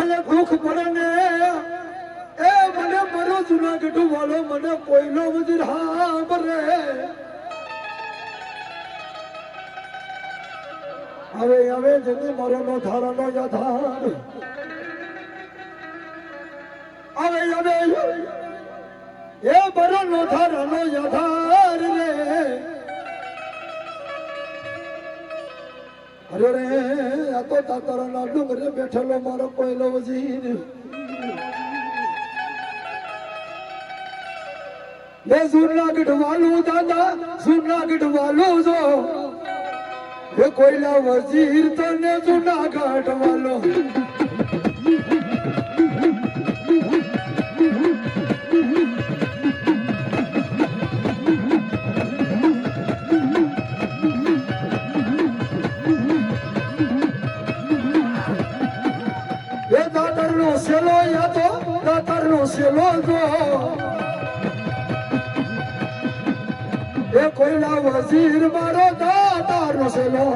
ભલે દુઃખ પડે ને એ મને મારો જુનાગઢ વાળો મને કોઈનો વજીર હાંભળે હવે હવે જેને મારો નો ધારાનો યાધાર હવે હવે એ મારો નો ધારાનો યાધાર રે અરે રે આ તો તાતારાના ડુંગરે બેઠેલો મારો કોઈલો વજીર લે જુનાગઢ વાલું દાદા જુનાગઢ વાલું જો એ કોઈલા વજીર તને જુનાગઢ વાલો એ દાદરનો સેલો યા તો દાદરનો સેલો જો એ કોઈલા વજીર મારો દાતારનો સેલો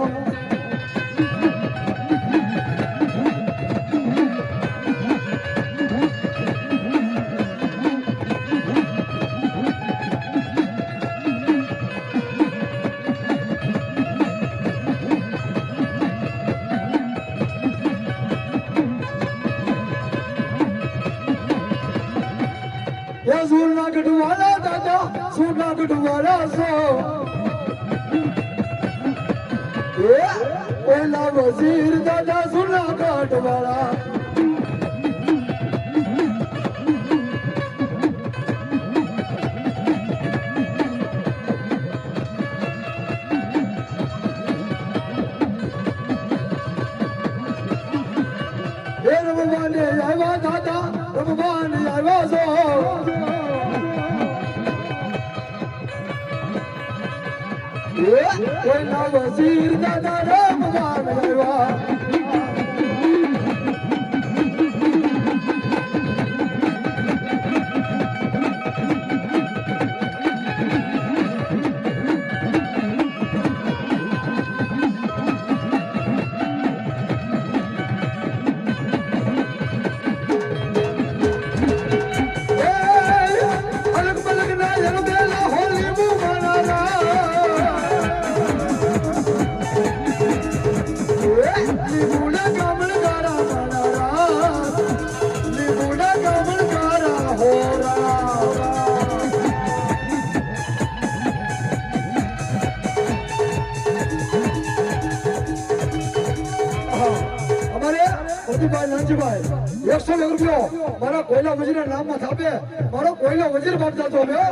એ જુનાગઢ વાળા દાદા જુનાગઢ વાળા છો એ પેલા વજીર દાદા જુનાગઢ વાળા એ રમવાને આવ્યા દાદા રમવાને આવ્યા છો કોઈના વજીર દાદા રમવાન આવ્યા અલગ પલગ ના જરબેલા હોલી મુમાના લીબુડા કમળ ગારા મારા લીબુડા કમળ ગારા હોરા અમારે મોતીભાઈ નાનજીભાઈ 100 રૂપિયા મારા કોઈલા વજીરના નામમાં થાપે મારો કોઈલા વજીર બાપ જાતો હવે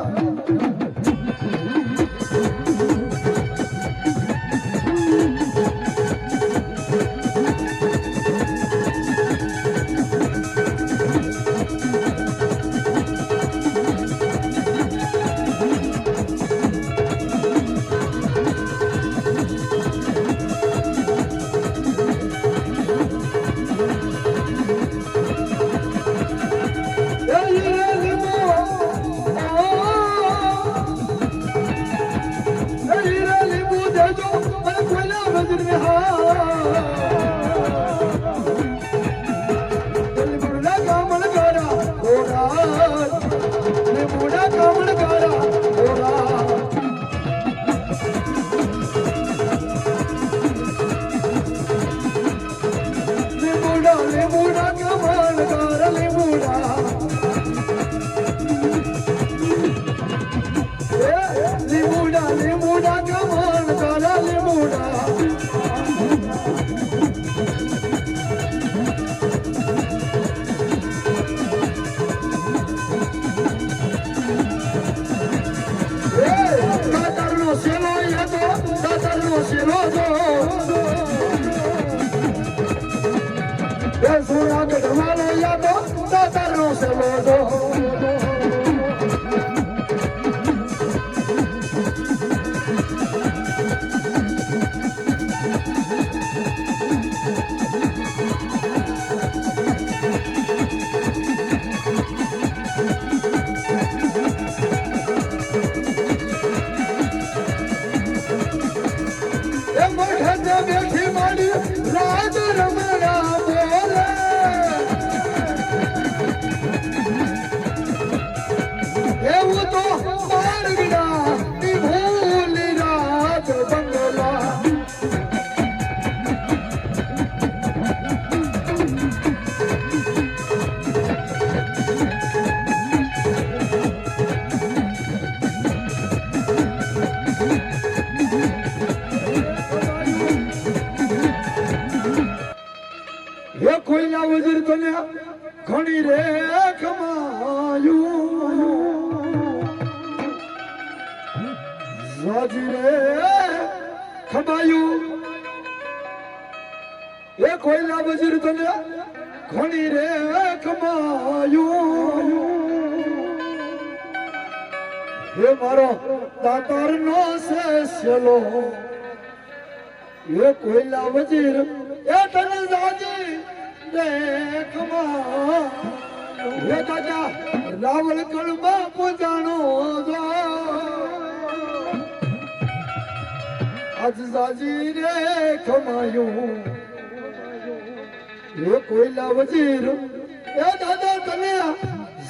જુનાગઢ વાળો યા તો દાતારનો સેલો જો બેઠી મારી રાજ રમણા બોલે હે કોઈલા વજીર તને ઘણી રે કમાયું જાજી રે કમાયું હે કોઈલા વજીર તને ઘણી રે કમાયું હે મારો દાતાર નો સેલો હે કોઈલા વજીર એ તને જાજી દેખમાં હે દાદા રાવલ કળમાં પૂજાણો આજ જાજી રે કમાયું હે કોઈલા વજીર એ દાદા તને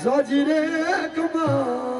જાજી રે કમાયું